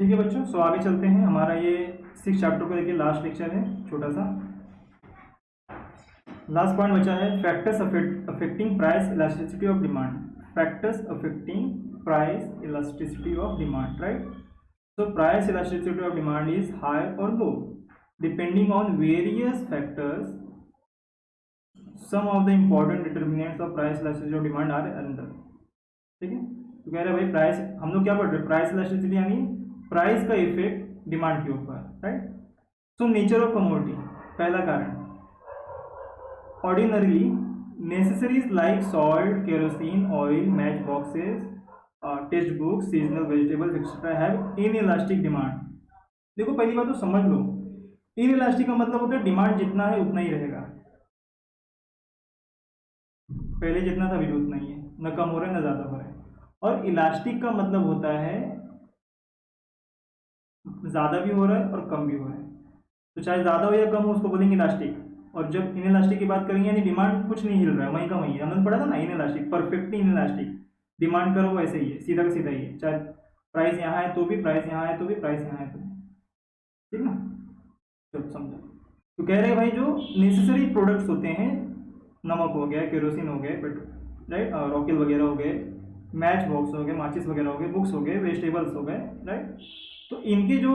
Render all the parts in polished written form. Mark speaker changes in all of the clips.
Speaker 1: ठीक है बच्चों, सो आगे चलते हैं। हमारा ये 6 चैप्टर को लेके लास्ट लेक्चर है, छोटा सा लास्ट पॉइंट बचा है, factors affecting price elasticity of demand. Factors affecting price elasticity of demand, right. So price elasticity of demand is high और low depending on various factors. Some of the important determinants of price elasticity of demand are अंदर। ठीक है, तो कह रहे हैं भाई price, हम लोग क्या पढ़ रहे हैं, प्राइस इलास्टिसिटी यानी प्राइस का इफेक्ट डिमांड के ऊपर, right. So nature of commodity, पहला कारण, ordinarily necessaries like salt, kerosene, oil, match boxes, text books, seasonal vegetables etcetera have inelastic demand. देखो पहली बात तो समझ लो, इनइलास्टिक का मतलब होता है डिमांड जितना है उतना ही रहेगा, पहले जितना था अभी भी उतना ही है, न कम हो रहा है न ज्यादा हो रहा है। और इलास्टिक का मतलब होता है ज्यादा भी हो रहा है और कम भी हो रहा है, तो चाहे ज्यादा हो या कम हो उसको बोलेंगे इलास्टिक। और जब इनइलास्टिक की बात करेंगे यानी डिमांड कुछ नहीं हिल रहा है, वहीं का वहीं है, हमने पढ़ा था ना इनइलास्टिक, परफेक्टली इनइलास्टिक, डिमांड करो वैसे ही है, सीधा का सीधा ही है, चाहे प्राइस यहाँ है तो भी, प्राइस यहाँ है तो भी, प्राइस यहाँ है तो भी, ठीक ना। चलो समझो, तो कह रहे हैं भाई जो नेसेसरी प्रोडक्ट्स होते हैं, नमक हो गया, केरोसिन हो गए, पेट्रोल, राइट, रॉकेल वगैरह हो गए, मैच बॉक्स हो गए, माचिस वगैरह हो गए, बुक्स हो गए, वेजिटेबल्स हो गए, राइट, तो इनकी जो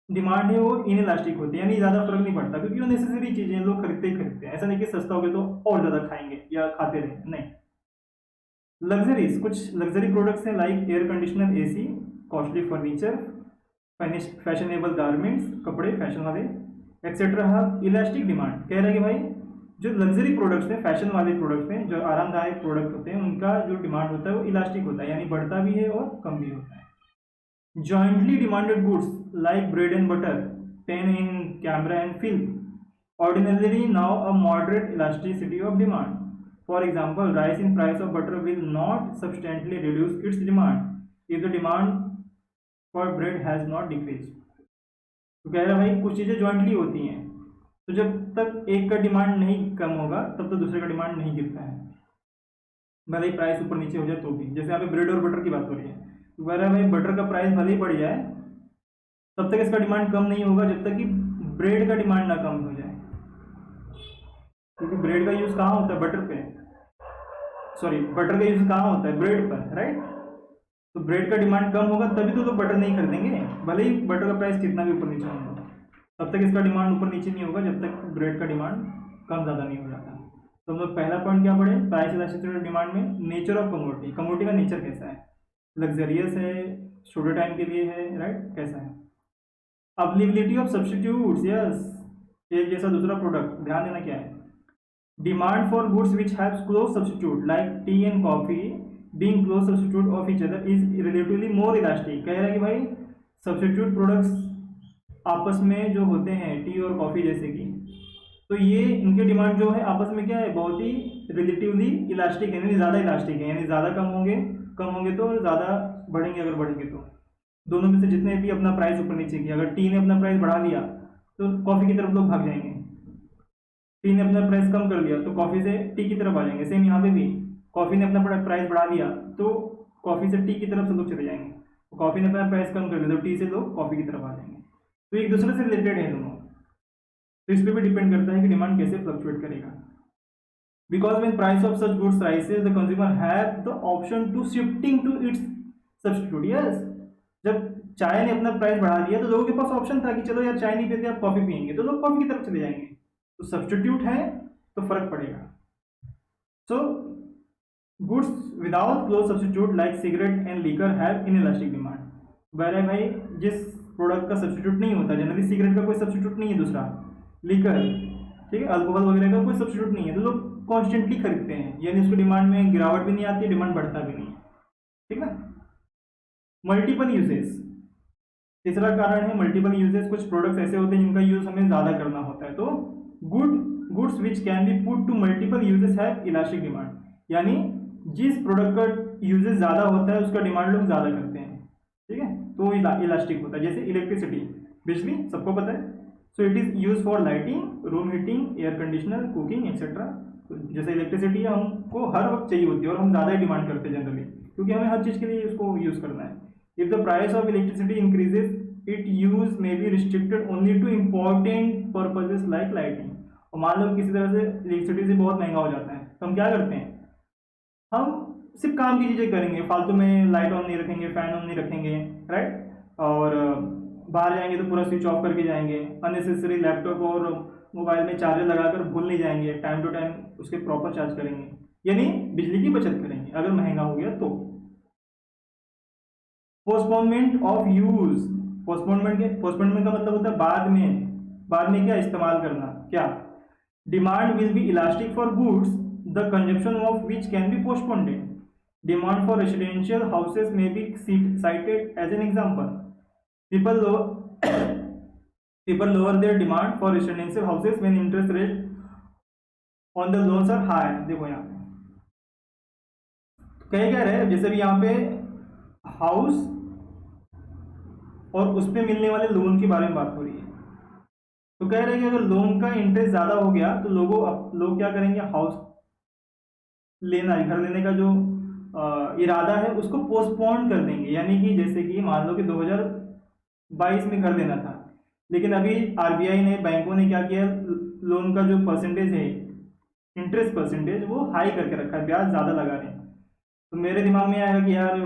Speaker 1: डिमांड है वो इनइलास्टिक होती है, यानी ज़्यादा फर्क नहीं पड़ता, क्योंकि वो नेसेसरी चीज़ें लोग खरीदते ही खरीदते हैं, ऐसा नहीं कि सस्ता हो गया तो और ज़्यादा खाएंगे या खाते रहेंगे, नहीं। लग्जरीज, कुछ लग्जरी प्रोडक्ट्स हैं like air conditioner, AC, costly furniture, fashionable garments, कपड़े फैशन वाले एक्सेट्रा हैव इलास्टिक डिमांड। कह रहे हैं कि भाई जो लग्जरी प्रोडक्ट्स हैं, फैशन वाले प्रोडक्ट्स हैं, जो आरामदायक प्रोडक्ट होते हैं, उनका जो डिमांड होता है वो इलास्टिक होता है, यानी बढ़ता भी है और कम भी होता है। Jointly demanded goods like bread and butter, pen in camera and film ordinarily now a moderate elasticity of demand. For example, rise in price of butter will not substantially reduce its demand if the demand for bread has not decrease. तो कह रहा है भाई कुछ चीज़ें jointly होती हैं, तो जब तक एक का डिमांड नहीं कम होगा तब तक दूसरे का डिमांड नहीं गिरता है, भले ही प्राइस ऊपर नीचे हो जाए तो भी। जैसे यहाँ पे ब्रेड और बटर की बात हो रही है, तो कह रहा है भाई बटर का प्राइस भले ही बढ़ जाए तब तक इसका डिमांड कम नहीं होगा जब तक कि ब्रेड का डिमांड ना कम हो जाए, क्योंकि ब्रेड का यूज़ कहाँ होता है, बटर पे, सॉरी बटर का यूज़ कहाँ होता है, ब्रेड पर, राइट। तो ब्रेड का डिमांड कम होगा तभी तो लोग बटर नहीं खरीदेंगे, भले ही बटर का प्राइस कितना भी ऊपर नीचे होगा, तब तक इसका डिमांड ऊपर नीचे नहीं होगा जब तक ब्रेड का डिमांड कम ज़्यादा नहीं हो जाता। तो हम लोग पहला पॉइंट क्या पढ़े, प्राइस इलास्टिसिटी ऑफ डिमांड में नेचर ऑफ कमोडिटी, कमोडिटी का नेचर कैसा है, लग्जरियस है, शॉर्टर टाइम के लिए है, राइट, कैसा है। अवेलेबिलिटी ऑफ सब्सटीट्यूट्स, यस, एक जैसा दूसरा प्रोडक्ट, ध्यान देना क्या है, demand for goods which have close substitute like T and coffee being close substitute of each other is relatively more elastic. कह रहा है कि भाई सब्सटीट्यूट प्रोडक्ट्स आपस में जो होते हैं, टी और कॉफ़ी जैसे कि, तो ये इनके डिमांड जो है आपस में क्या है, बहुत ही रिलेटिवली इलास्टिक है, यानी ज़्यादा इलास्टिक है, यानी ज़्यादा कम होंगे तो ज़्यादा बढ़ेंगे, अगर बढ़ेंगे तो दोनों में से जितने भी अपना प्राइस ऊपर नीचे किया, अगर टी ने अपना प्राइस बढ़ा लिया तो कॉफ़ी की तरफ लोग भाग जाएंगे, टी ने अपना प्राइस कम कर लिया तो कॉफ़ी से टी की तरफ आ जाएंगे। सेम यहाँ पे भी कॉफ़ी ने अपना प्राइस बढ़ा लिया तो कॉफ़ी से टी की तरफ से लोग चले जाएंगे, कॉफ़ी ने अपना प्राइस कम कर लिया तो टी से लोग कॉफ़ी की तरफ आ जाएंगे, तो एक दूसरे से रिलेटेड है दोनों। तो इस पर भी डिपेंड करता है कि डिमांड कैसे फ्लक्चुएट करेगा। Because when price of such goods rises the consumer have the option to shifting to its substitute. Yes, जब चाय ने अपना प्राइस बढ़ा दिया तो लोगों के पास ऑप्शन था कि चलो यार चाय नहीं पीते आप कॉफी पियेंगे, तो लोग कॉफी की तरफ चले जाएंगे, तो सब्स्टिट्यूट है तो फर्क पड़ेगा। So goods without close substitute like cigarette and liquor have inelastic demand. बहरहाल भाई जिस प्रोडक्ट का सब्स्टिट्यूट नहीं होता, जनरली सिगरेट का कोई सब्स्टिट्यूट नहीं है, दूसरा लीकर, ठीक है, अल्कोहल वगैरह का कोई सब्स्टिट्यूट नहीं है, तो लोग कॉन्स्टेंटली खरीदते हैं, यानी उसको डिमांड में गिरावट भी नहीं आती, डिमांड बढ़ता भी नहीं है, ठीक ना। मल्टीपल यूजेस, तीसरा कारण है मल्टीपल यूजेस। कुछ प्रोडक्ट्स ऐसे होते हैं जिनका यूज हमें ज़्यादा करना होता है, तो goods which can be put to multiple uses have elastic demand, यानी जिस प्रोडक्ट का यूजेस ज़्यादा होता है उसका डिमांड लोग ज़्यादा करते हैं, ठीक है, तो इलास्टिक होता है। जैसे इलेक्ट्रिसिटी, बिजली सबको पता है, so it is use for lighting, room heating, air conditioner, cooking etcetera. जैसे इलेक्ट्रिसिटी हमको हर वक्त चाहिए होती है और हम ज़्यादा डिमांड करते हैं जनरली, क्योंकि हमें हर चीज़ के लिए उसको यूज़ करना है। If the price of electricity increases it use may be restricted only to important purposes like lighting. और मान लो किसी तरह से इलेक्ट्रिसिटी से बहुत महंगा हो जाता है तो हम क्या करते हैं, हम सिर्फ काम की चीज़ें करेंगे, फालतू में लाइट ऑन नहीं रखेंगे, फैन ऑन नहीं रखेंगे, राइट। और बाहर जाएंगे तो पूरा स्विच ऑफ करके जाएंगे, अननेसेसरी लैपटॉप और मोबाइल में चार्जर लगाकर भूल नहीं जाएंगे, टाइम टू टाइम उसके प्रॉपर चार्ज करेंगे, यानी बिजली की बचत करेंगे अगर महंगा हो गया तो। पोस्टपोनमेंट ऑफ यूज, पोस्टपोनमेंट का मतलब होता है बाद में क्या इस्तेमाल करना, क्या। Demand will be elastic for goods the consumption of which can be postponed. Demand for residential houses may be cited as an example. people lower their demand for residential houses when interest rate on the loans are high। देखो यहाँ कह क्या रहे हैं, जैसे भी यहाँ पे हाउस और उस पे मिलने वाले लोन के बारे में बात हो रही है, तो कह रहे हैं कि अगर लोन का इंटरेस्ट ज़्यादा हो गया तो लोग क्या करेंगे, हाउस लेना, घर लेने का जो इरादा है उसको पोस्टपोन कर देंगे। यानी कि जैसे कि मान लो कि 2022 में घर लेना था, लेकिन अभी आरबीआई ने, बैंकों ने क्या किया, लोन का जो परसेंटेज है, इंटरेस्ट परसेंटेज, वो हाई करके रखा है, ब्याज ज़्यादा लगा रहे हैं। तो मेरे दिमाग में आएगा कि यार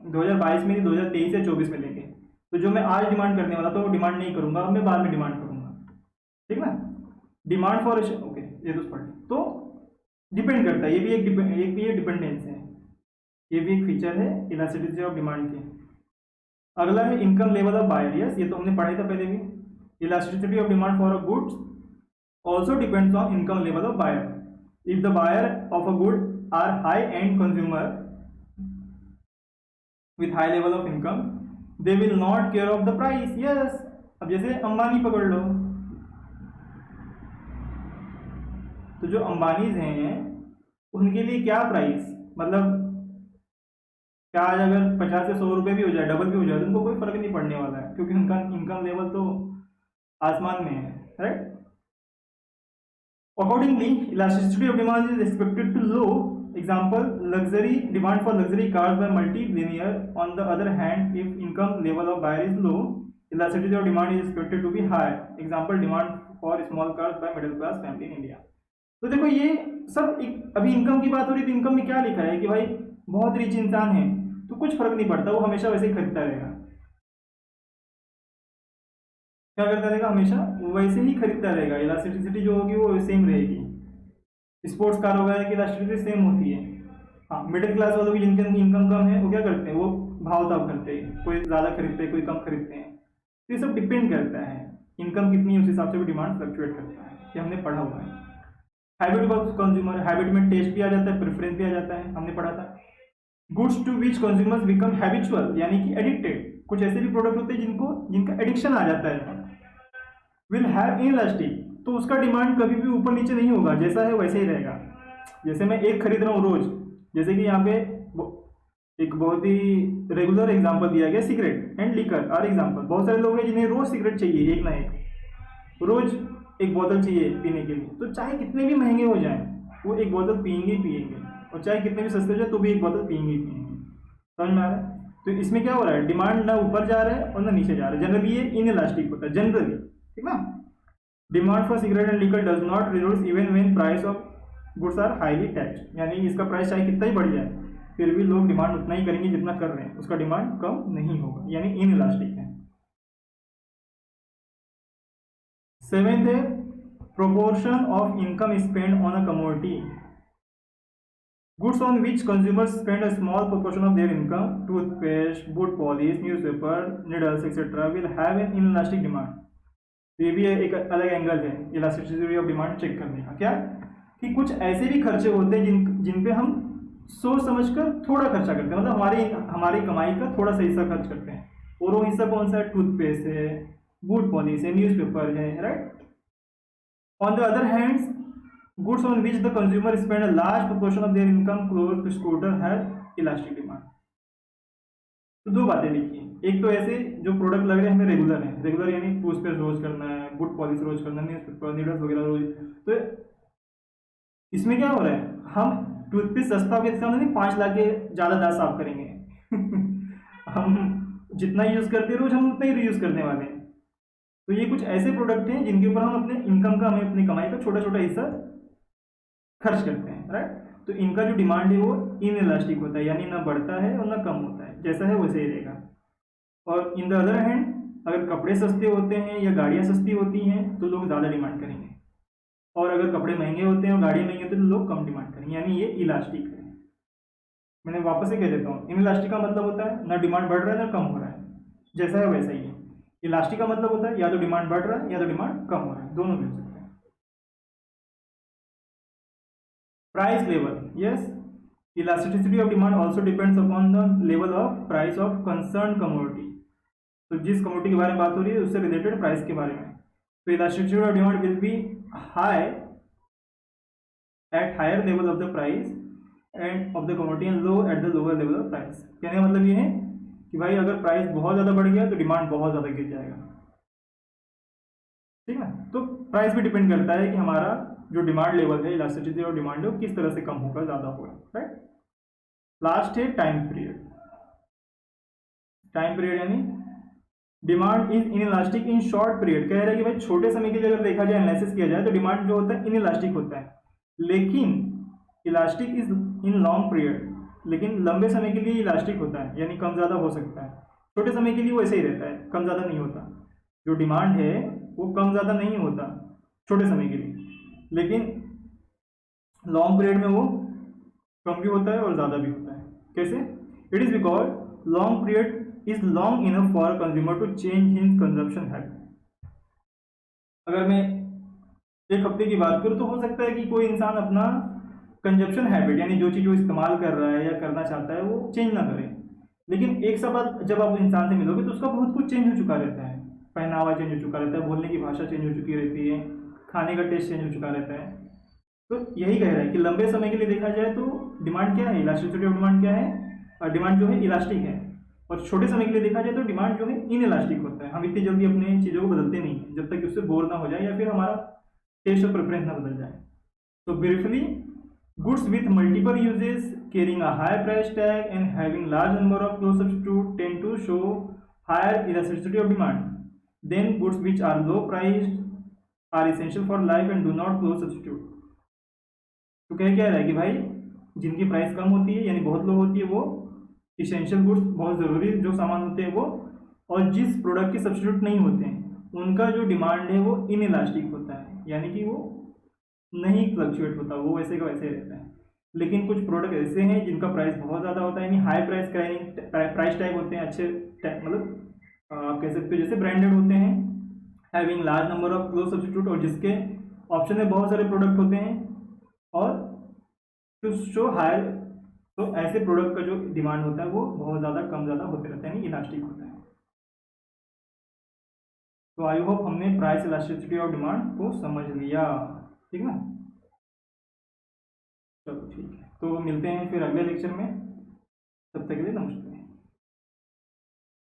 Speaker 1: 2022 में नहीं, 2023 या 24 में लेंगे, तो जो मैं आज डिमांड करने वाला था वो डिमांड नहीं करूंगा, मैं बाद में डिमांड करूंगा, ठीक ना। डिमांड फॉर ओके, ये तो पढ़, तो डिपेंड करता है, ये भी एक डिपेंडेंस है, ये भी एक फीचर है इलास्टिसिटी ऑफ डिमांड की। अगला है income level of buyer. Yes, ये तो हमने पढ़ा था पहले भी। Elasticity of demand for a goods also depends on income level of buyer. If the buyer of a good are high and consumer with high level of income they will not care of the price. Yes, अब जैसे अंबानी पकड़ लो, तो जो अंबानीज हैं उनके लिए क्या price, मतलब क्या आज अगर 50 से 100 रुपये भी हो जाए, डबल भी हो जाए, तो उनको कोई फर्क नहीं पड़ने वाला है, क्योंकि उनका इनकम लेवल तो आसमान में है, right. Accordingly elasticity of demand is expected to low. Example, luxury demand for luxury cars by multi linear. On the other hand, if income level of buyer is low, elasticity of demand is expected to be high. Example, demand for small cars by middle class family in India. तो देखो ये सब अभी income की बात हो रही है, तो इनकम में क्या लिखा है कि भाई बहुत रिच इंसान है तो कुछ फर्क नहीं पड़ता, वो हमेशा वैसे ही खरीदता रहेगा। क्या करता रहेगा, हमेशा वैसे ही खरीदता रहेगा, इलास्टिसिटी जो होगी वो सेम रहेगी। स्पोर्ट्स कार वगैरह की इलास्टिसिटी सेम होती है। हाँ, मिडिल क्लास वालों की जिनकी इनकम कम है वो क्या करते हैं, वो भाव ताव करते हैं, कोई ज़्यादा खरीदते हैं, कोई कम खरीदते हैं। तो ये सब डिपेंड करता है, इनकम कितनी है उस हिसाब से भी डिमांड फ्लक्चुएट करता है, ये हमने पढ़ा हुआ है। हैबिट ऑफ कंज्यूमर, हैबिट में टेस्ट भी आ जाता है, प्रेफरेंस भी आ जाता है, हमने पढ़ा था। Goods to which consumers become habitual, यानी कि एडिक्टेड, कुछ ऐसे भी प्रोडक्ट होते हैं जिनका एडिक्शन आ जाता है, विल हैव इनइलास्टिक, तो उसका डिमांड कभी भी ऊपर नीचे नहीं होगा, जैसा है वैसे ही रहेगा। जैसे मैं एक खरीद रहा हूँ रोज, जैसे कि यहाँ पे एक बहुत ही रेगुलर एग्जांपल दिया गया, cigarette and liquor are example. बहुत सारे लोग हैं जिन्हें रोज सिगरेट चाहिए, एक ना एक, रोज एक बोतल चाहिए पीने के लिए, तो चाहे कितने भी महंगे हो जाएं वो एक बोतल पियेंगे ही पियेंगे, और चाहे कितने भी सस्ते हो जाए तो भी एक बोतल पियेंगे ही पियेंगे। समझ में आ रहा है? तो इसमें क्या हो रहा है, डिमांड ना ऊपर जा रहा है और ना नीचे जा रहा है, जनरली ये इनइलास्टिक होता है, जनरली, ठीक ना। Demand for cigarette and liquor does not reduce even when price of goods are highly taxed, यानी इसका प्राइस चाहे कितना ही बढ़ जाए फिर भी लोग डिमांड उतना ही करेंगे जितना कर रहे हैं, उसका डिमांड कम नहीं होगा, यानी इनइलास्टिक है। 7th है proportion of income spent on a commodity, goods on which consumers spend a small proportion of their income, toothpaste, boot polish, newspaper, needles etc. will have an inelastic demand। ये भी एक अलग angle है elasticity of demand check करने का, क्या कि कुछ ऐसे भी खर्चे होते हैं जिन पे हम सोच समझकर थोड़ा खर्चा करते हैं, मतलब हमारी कमाई का थोड़ा सा हिस्सा खर्च करते हैं, और वो हिस्सा कौन सा है, टूथपेस्ट है, बूट पॉलिश है, न्यूज़पेपर है, right. On the other hand, goods on which the consumer spend a large proportion of their income, clothes to scooter, have elastic demand। तो दो बातें लिखी, एक तो ऐसे जो प्रोडक्ट लग रहे हैं हमें रेगुलर है, रेगुलर यानी टूथपेस्ट रोज करना है, गुड पॉलिश रोज करना है, न्यूज़पेपर, नीडल्स वगैरह रोज। तो इसमें क्या हो रहा है, हम टूथपेस्ट सस्ता हो गया, इसका मतलब 5 लाख के ज़्यादा दांत साफ करेंगे हम जितना यूज़ करते हैं रोज हम उतना ही रीयूज़ करने वाले हैं। तो ये कुछ ऐसे प्रोडक्ट हैं जिनके ऊपर हम अपने इनकम का, हमें अपनी कमाई का छोटा छोटा हिस्सा खर्च करते हैं, राइट। तो इनका जो डिमांड है वो इनइलास्टिक होता है, यानी ना बढ़ता है और ना कम होता है, जैसा है वैसे ही रहेगा। और इन द अदर हैंड अगर कपड़े सस्ते होते हैं या गाड़ियाँ सस्ती होती हैं तो लोग ज़्यादा डिमांड करेंगे, और अगर कपड़े महंगे होते हैं और गाड़ियाँ महंगी होती हैं तो लोग कम डिमांड करेंगे, यानी ये इलास्टिक है। मैंने वापस से कह देता हूँ, इनइलास्टिक का मतलब होता है ना डिमांड बढ़ रहा है ना कम हो रहा है, जैसा है वैसा ही है। इलास्टिक का मतलब होता है या तो डिमांड बढ़ रहा है या तो डिमांड कम हो रहा है, दोनों भी हो सकते हैं। Price level, yes, elasticity of demand also depends upon the level of price of concern commodity. तो जिस कमोडिटी के बारे में बात हो रही है उससे रिलेटेड प्राइस के बारे में, तो elasticity of demand will be high at higher level of the price and of the commodity and low at the lower level of price. कहने का मतलब ये है कि भाई अगर प्राइस बहुत ज़्यादा बढ़ गया तो डिमांड बहुत ज़्यादा गिर जाएगा, ठीक है। तो प्राइस भी डिपेंड करता है कि हमारा जो डिमांड लेवल है, इलास्टिसिटी और डिमांड है, वो किस तरह से कम होगा ज़्यादा होगा, राइट। लास्ट है टाइम पीरियड। टाइम पीरियड यानी demand is inelastic in short period. कह रहे हैं कि भाई छोटे समय के लिए अगर देखा जाए, एनालिसिस किया जाए, तो डिमांड जो होता है इनइलास्टिक होता है, लेकिन elastic is in long period. लेकिन लंबे समय के लिए इलास्टिक होता है, यानी कम ज़्यादा हो सकता है। छोटे समय के लिए वो ऐसे ही रहता है, कम ज़्यादा नहीं होता। जो डिमांड है वो कम ज़्यादा नहीं होता छोटे समय के लिए, लेकिन लॉन्ग पीरियड में वो कम भी होता है और ज़्यादा भी होता है। कैसे? It is because long period is long enough for consumer to change his consumption habit. अगर मैं एक हफ्ते की बात करूँ तो हो सकता है कि कोई इंसान अपना कंजप्शन हैबिट, यानी जो चीज़ वो इस्तेमाल कर रहा है या करना चाहता है, वो चेंज ना करे। लेकिन एक सब बात, जब आप इंसान से मिलोगे तो उसका बहुत कुछ चेंज हो चुका रहता है। पहनावा चेंज हो चुका रहता है, बोलने की भाषा चेंज हो चुकी रहती है, खाने का टेस्ट चेंज हो चुका रहता है। तो यही कह रहा है कि लंबे समय के लिए देखा जाए तो डिमांड क्या है, इलास्टिसिटी ऑफ डिमांड क्या है, डिमांड जो है इलास्टिक है। और छोटे समय के लिए देखा जाए तो डिमांड जो है इनइलास्टिक होता है। हम इतनी जल्दी अपने चीज़ों को बदलते नहीं हैं जब तक कि उससे बोर ना हो जाए या फिर हमारा टेस्ट और प्रेफरेंस ना बदल जाए। तो briefly, goods with multiple uses carrying a high price tag and having large number of close substitute tend to show higher elasticity of demand than goods which are low priced, are essential for life and do not close substitute। तो क्या रहा है कि भाई जिनकी price कम होती है यानी बहुत लो होती है, वो इसेंशियल गुड्स, बहुत ज़रूरी जो सामान होते हैं वो, और जिस प्रोडक्ट के सब्स्टिट्यूट नहीं होते हैं उनका जो डिमांड है वो इनइलास्टिक होता है, यानी कि वो नहीं फ्लक्चुएट होता, वो वैसे का वैसे रहता है। लेकिन कुछ प्रोडक्ट ऐसे हैं जिनका प्राइस बहुत ज़्यादा होता है, यानी हाई प्राइस टैग होते हैं, अच्छे मतलब आप कह सकते हो जैसे ब्रांडेड होते हैं, having large number of close substitute, और जिसके ऑप्शन में बहुत सारे प्रोडक्ट होते हैं, और टू शो हायर, तो ऐसे प्रोडक्ट का जो डिमांड होता है वो बहुत ज़्यादा कम ज़्यादा होते रहते हैं, यानी इलास्टिक होता है। तो आई होप हमने प्राइस इलास्टिसिटी ऑफ डिमांड को समझ लिया, ठीक ना। चलो ठीक है, तो मिलते हैं फिर अगले लेक्चर में, तब तक के लिए नमस्कार।